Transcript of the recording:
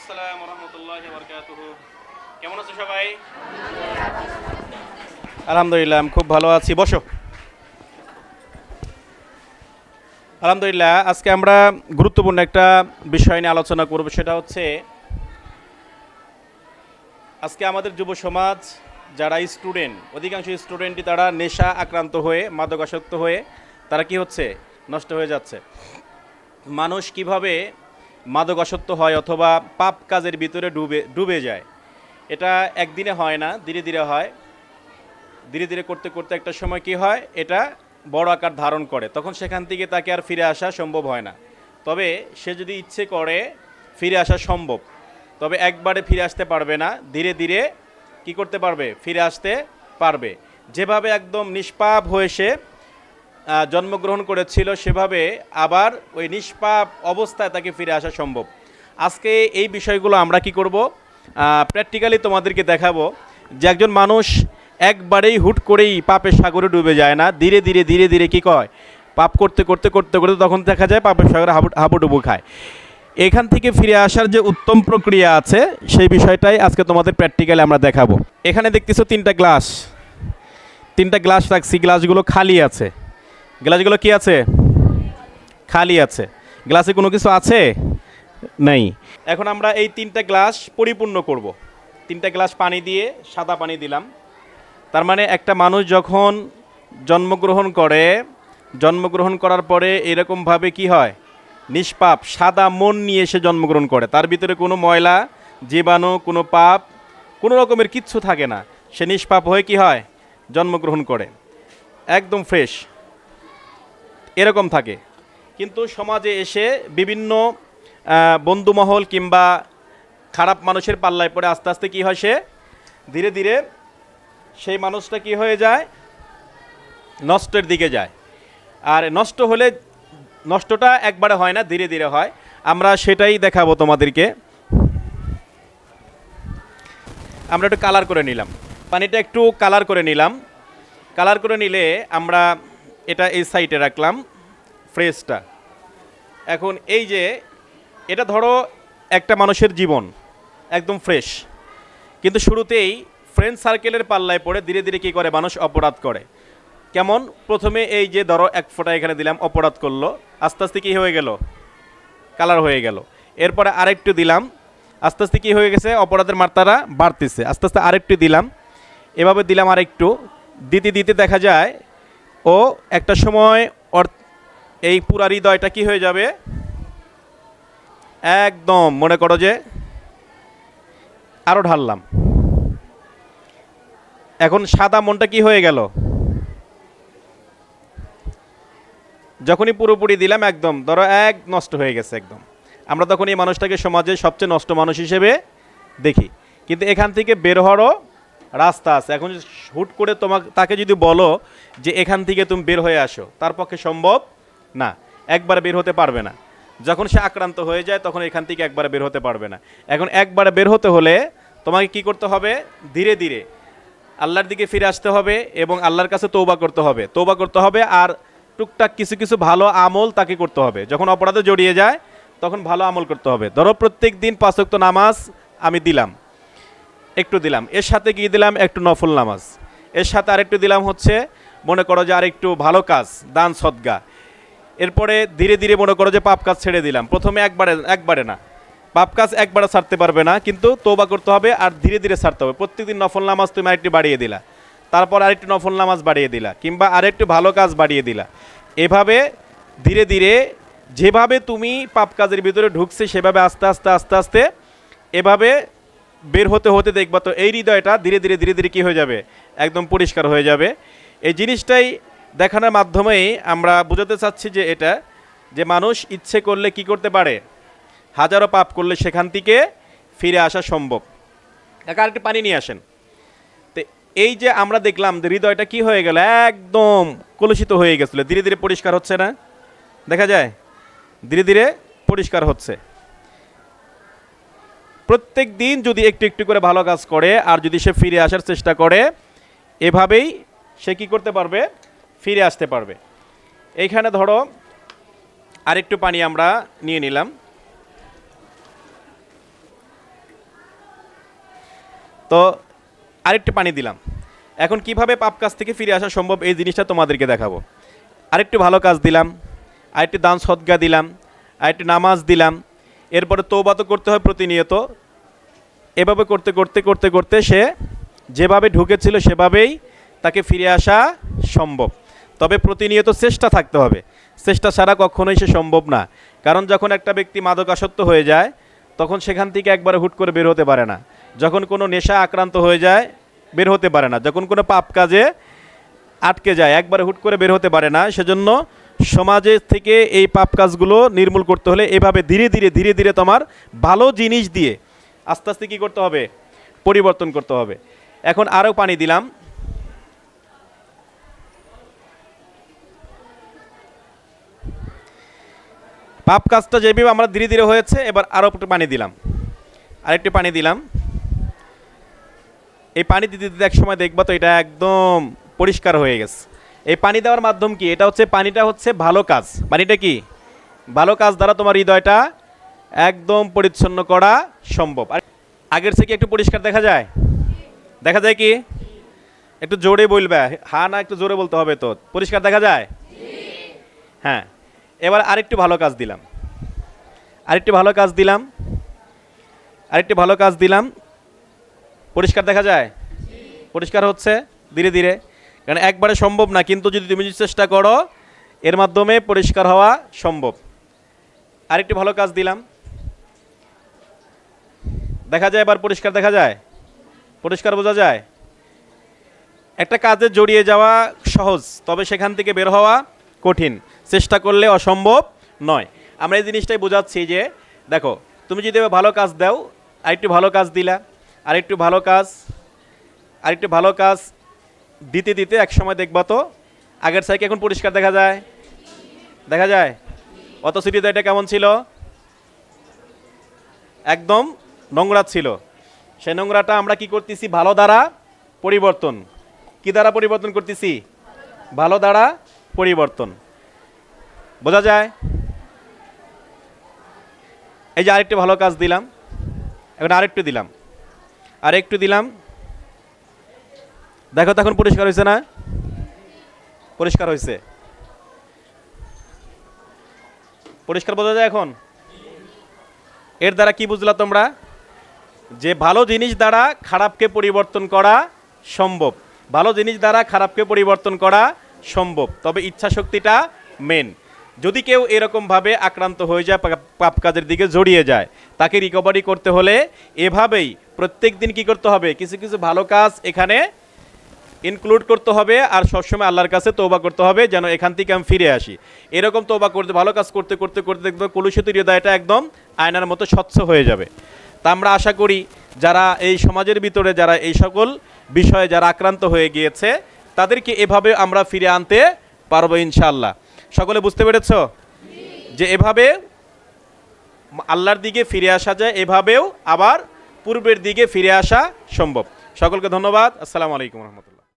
আসসালামু রাহমাতুল্লাহি ওয়া বারাকাতুহু। কেমন আছো সবাই? আলহামদুলিল্লাহ আমি খুব ভালো আছি। বসো। আলহামদুলিল্লাহ আজকে আমরা গুরুত্বপূর্ণ একটা বিষয় নিয়ে আলোচনা করব, সেটা হচ্ছে আজকে আমাদের যুব সমাজ যারা স্টুডেন্ট, অধিকাংশ স্টুডেন্টই তারা নেশা আক্রান্ত হয়ে, মাদকাসক্ত হয়ে তারা কি হচ্ছে, নষ্ট হয়ে যাচ্ছে। মানুষ কিভাবে মাদকাসক্ত হয় অথবা পাপ কাজের ভিতরে ডুবে ডুবে যায়, এটা একদিনে হয় না, ধীরে ধীরে হয়। ধীরে ধীরে করতে করতে একটা সময় কি হয়, এটা বড় আকার ধারণ করে, তখন সেখান থেকে তাকে আর ফিরে আসা সম্ভব হয় না। তবে সে যদি ইচ্ছে করে ফিরে আসা সম্ভব, তবে একবারে ফিরে আসতে পারবে না, ধীরে ধীরে কি করতে পারবে, ফিরে আসতে পারবে। যেভাবে একদম নিষ্পাপ হয়ে সে জন্মগ্রহণ করেছিল, সেভাবে আবার ওই নিষ্পাপ অবস্থায় তাকে ফিরে আসা সম্ভব। আজকে এই বিষয়গুলো আমরা কি করব, প্র্যাকটিক্যালি তোমাদেরকে দেখাবো যে একজন মানুষ একবারেই হুট করেই পাপের সাগরে ডুবে যায় না, ধীরে ধীরে ধীরে ধীরে কী কয়, পাপ করতে করতে করতে করতে তখন দেখা যায় পাপের সাগরে হাবুডুবু খায়। এখান থেকে ফিরে আসার যে উত্তম প্রক্রিয়া আছে, সেই বিষয়টাই আজকে তোমাদের প্র্যাকটিক্যালি আমরা দেখাবো। এখানে দেখতেছো তিনটা গ্লাস রাখছি, গ্লাসগুলো খালি আছে। গ্লাসগুলো কি আছে, খালি আছে। গ্লাসে কোনো কিছু আছে, নেই। এখন আমরা এই তিনটা গ্লাস পরিপূর্ণ করব। তিনটা গ্লাস পানি দিয়ে, সাদা পানি দিলাম। তার মানে একটা মানুষ যখন জন্মগ্রহণ করার পরে এরকমভাবে কি হয়, নিষ্পাপ সাদা মন নিয়ে সে জন্মগ্রহণ করে, তার ভিতরে কোনো ময়লা জীবাণু, কোনো পাপ, কোনো রকমের কিচ্ছু থাকে না। সে নিষ্পাপ হয়ে কি হয়, জন্মগ্রহণ করে, একদম ফ্রেশ এরকম থাকে। কিন্তু সমাজে এসে বিভিন্ন বন্ধুমহল কিংবা খারাপ মানুষের পাল্লায় পড়ে আস্তে আস্তে কী হয়, সে ধীরে ধীরে সেই মানুষটা কি হয়ে যায়, নষ্টের দিকে যায়। আর নষ্ট হলে, নষ্টটা একবারে হয় না, ধীরে ধীরে হয়। আমরা সেটাই দেখাবো তোমাদেরকে। আমরা একটু কালার করে নিলাম, পানিটা একটু কালার করে নিলাম। কালার করে নিলে আমরা এটা এই সাইডে রাখলাম ফ্রেশটা। এখন এই যে এটা ধরো একটা মানুষের জীবন একদম ফ্রেশ, কিন্তু শুরুতেই ফ্রেন্ড সার্কেলের পাল্লায় পড়ে ধীরে ধীরে কী করে, মানুষ অপরাধ করে। কেমন, প্রথমে এই যে ধরো এক ফোঁটা এখানে দিলাম, অপরাধ করলো, আস্তে আস্তে কী হয়ে গেল, কালার হয়ে গেল। এরপরে আরেকটু দিলাম, আস্তে আস্তে কী হয়ে গেছে, অপরাধের মাত্রাটা বাড়তেছে। আস্তে আস্তে আরেকটু দিলাম, এভাবে দিলাম আরেকটু, দিতে দিতে দেখা যায় ও একটা সময় ওর এই পুরা হৃদয়টা কি হয়ে যাবে, একদম মনে করো যে আরও ঢাললাম। এখন সাদা মনটা কি হয়ে গেল, যখনই পুরোপুরি দিলাম একদম ধরো এক নষ্ট হয়ে গেছে একদম। আমরা তখন এই মানুষটাকে সমাজে সবচেয়ে নষ্ট মানুষ হিসেবে দেখি। কিন্তু এখান থেকে বের হওয়ারও রাস্তা আছে। এখন হুট করে তাকে যদি বলো যে এখান থেকে তুমি বের হয়ে আসো, তার পক্ষে সম্ভব না, একবার বের হতে পারবে না। যখন সে আক্রান্ত হয়ে যায় তখন এখান থেকে একবারে বের হতে পারবে না। এখন একবারে বের হতে হলে তোমাকে কি করতে হবে, ধীরে ধীরে আল্লাহর দিকে ফিরে আসতে হবে এবং আল্লাহর কাছে তৌবা করতে হবে। আর টুকটাক কিছু কিছু ভালো আমল তাকে করতে হবে। যখন অপরাধে জড়িয়ে যায় তখন ভালো আমল করতে হবে। ধরো প্রত্যেক দিন 5 ওয়াক্ত নামাজ আমি দিলাম, একটু দিলাম, এর সাথে কি দিলাম, একটু নফল নামাজ, এর সাথে আরেকটু দিলাম হচ্ছে মনে করো যে আরেকটু ভালো কাজ, দান সদকা। এরপরে ধীরে ধীরে মনে করো যে পাপ কাজ ছেড়ে দিলাম। প্রথমে একবারে না, পাপ কাজ একবারে ছাড়তে পারবে না, কিন্তু তওবা করতে হবে আর ধীরে ধীরে ছাড়তে হবে। প্রত্যেকদিন নফল নামাজ তুমি আরেকটু বাড়িয়ে দিলা, তারপর আরেকটু নফল নামাজ বাড়িয়ে দিলা, কিংবা আরেকটু ভালো কাজ বাড়িয়ে দিলা। এভাবে ধীরে ধীরে যেভাবে তুমি পাপ কাজের ভিতরে ঢুকছে সেভাবে আস্তে আস্তে আস্তে আস্তে এভাবে বের হতে হতে দেখবা তো এই হৃদয়টা ধীরে ধীরে ধীরে ধীরে কী হয়ে যাবে, একদম পরিষ্কার হয়ে যাবে। এই জিনিসটাই দেখানোর মাধ্যমেই আমরা বোঝাতে চাচ্ছি যে এটা, যে মানুষ ইচ্ছে করলে কি করতে পারে, হাজারো পাপ করলে সেখান থেকে ফিরে আসা সম্ভব। আরেকটু পানি নিয়ে আসেন। তো এই যে আমরা দেখলাম যে হৃদয়টা কি হয়ে গেল, একদম কলুষিত হয়ে গেছিল, ধীরে ধীরে পরিষ্কার হচ্ছে না, দেখা যায় ধীরে ধীরে পরিষ্কার হচ্ছে। প্রত্যেক দিন যদি একটু একটু করে ভালো কাজ করে আর যদি সে ফিরে আসার চেষ্টা করে, এভাবেই সে কি করতে পারবে, ফিরে আসতে পারবে। এইখানে ধরো আরেকটু পানি আমরা নিয়ে নিলাম, তো আরেকটু পানি দিলাম। এখন কিভাবে পাপ কাজ থেকে ফিরে আসা সম্ভব এই জিনিসটা তোমাদেরকে দেখাবো। আরেকটু ভালো কাজ দিলাম, আরেকটু দান সদকা দিলাম, আরেকটু নামাজ দিলাম, এরপরে তওবা তো করতে হয় প্রতিনিয়ত। এভাবে করতে করতে করতে করতে সে যেভাবে ঢুকেছিল সেভাবেই তাকে ফিরে আসা সম্ভব। তবে প্রতিনিয়ত চেষ্টা থাকতে হবে, চেষ্টা ছাড়া কখনোই সে সম্ভব না। কারণ যখন একটা ব্যক্তি মাদকাসক্ত হয়ে যায় তখন সেখান থেকে একবারে হুট করে বের হতে পারে না। যখন কোনো নেশা আক্রান্ত হয়ে যায় বের হতে পারে না। যখন কোনো পাপ কাজে আটকে যায় একবারে হুট করে বের হতে পারে না। সেজন্য সমাজে থেকে এই পাপ কাজগুলো নির্মূল করতে হলে এভাবে ধীরে ধীরে ধীরে ধীরে তোমার ভালো জিনিস দিয়ে আস্তে আস্তে কী করতে হবে, পরিবর্তন করতে হবে। এখন আরও পানি দিলাম। পাপ কাজটা যেভাবে আমরা ধীরে ধীরে হয়েছে, এবার আরও একটু পানি দিলাম, আরেকটু পানি দিলাম। এই পানি দিতে দিতে এক সময় দেখবা তো এটা একদম পরিষ্কার হয়ে গেছে। এই পানি দেওয়ার মাধ্যম কি, এটা হচ্ছে পানিটা হচ্ছে ভালো কাজ। পানিটা কি ভালো কাজ দ্বারা তোমার হৃদয়টা একদম পরিচ্ছন্ন করা সম্ভব। আর আগের থেকে একটু পরিষ্কার দেখা যায়, দেখা যায় কি, একটু জোরে বলবে, হ্যাঁ না একটু জোরে বলতে হবে। তো পরিষ্কার দেখা যায়, হ্যাঁ। এবার আরেকটু ভালো কাজ দিলাম, আরেকটু ভালো কাজ দিলাম, আরেকটু ভালো কাজ দিলাম, পরিষ্কার দেখা যায়, পরিষ্কার হচ্ছে ধীরে ধীরে। কারণ একবারে সম্ভব না, কিন্তু যদি তুমি চেষ্টা করো এর মাধ্যমে পরিষ্কার হওয়া সম্ভব। আরেকটু ভালো কাজ দিলাম, দেখা যায় এবার পরিষ্কার দেখা যায়, পরিষ্কার বোঝা যায়। একটা কাজে জড়িয়ে যাওয়া সহজ, তবে সেখান থেকে বের হওয়া কঠিন। চেষ্টা করলে অসম্ভব নয়। আমরা এই জিনিসটাই বোঝাচ্ছি যে দেখো, তুমি যদি ভালো কাজ দাও, আরেকটু ভালো কাজ দিলা, আরেকটু ভালো কাজ, আরেকটু ভালো কাজ দিতে দিতে এক সময় দেখবা তো আগের সাইকে এখন পরিষ্কার দেখা যায়, দেখা যায়। অত সিটিতে এটা কেমন ছিল, একদম নোংরা ছিল। সেই নোংরাটা আমরা কি করতেছি, ভালো দ্বারা পরিবর্তন। কি দ্বারা পরিবর্তন করতেছি, ভালো দ্বারা পরিবর্তন। বোঝা যায়। এই যে আরেকটু ভালো কাজ দিলাম, এখন আরেকটু দিলাম, আরেকটু দিলাম, দেখো তখন পরিষ্কার হয়েছে না, পরিষ্কার হয়েছে, পরিষ্কার বোঝা যায় এখন। এর দ্বারা কি বুঝলা তোমরা, যে ভালো জিনিস দ্বারা খারাপকে পরিবর্তন করা সম্ভব, ভালো জিনিস দ্বারা খারাপকে পরিবর্তন করা সম্ভব। তবে ইচ্ছা শক্তিটা মেন। যদি কেউ এরকমভাবে আক্রান্ত হয়ে যায়, পাপ কাজের দিকে জড়িয়ে যায়, তাকে রিকভারি করতে হলে এভাবেই প্রত্যেক দিন কী করতে হবে, কিছু কিছু ভালো কাজ এখানে ইনক্লুড করতে হবে। আর সবসময় আল্লাহর কাছে তওবা করতে হবে যেন এখান থেকে আমি ফিরে আসি। এরকম তওবা করতে, ভালো কাজ করতে করতে করতে দেখবে কলুষিত হৃদয়টা একদম আয়নার মতো স্বচ্ছ হয়ে যাবে। তা আমরা আশা করি যারা এই সমাজের ভিতরে যারা এই সকল বিষয়ে যারা আক্রান্ত হয়ে গিয়েছে তাদেরকে এভাবে আমরা ফিরে আনতে পারবো ইনশাআল্লাহ। সকলে বুঝতে পেরেছ যে এভাবে আল্লাহর দিকে ফিরে আসা যায়, এভাবেও আবার পূর্বের দিকে ফিরে আসা সম্ভব। সকলকে ধন্যবাদ। আসসালামু আলাইকুম রহমতুল্লাহ।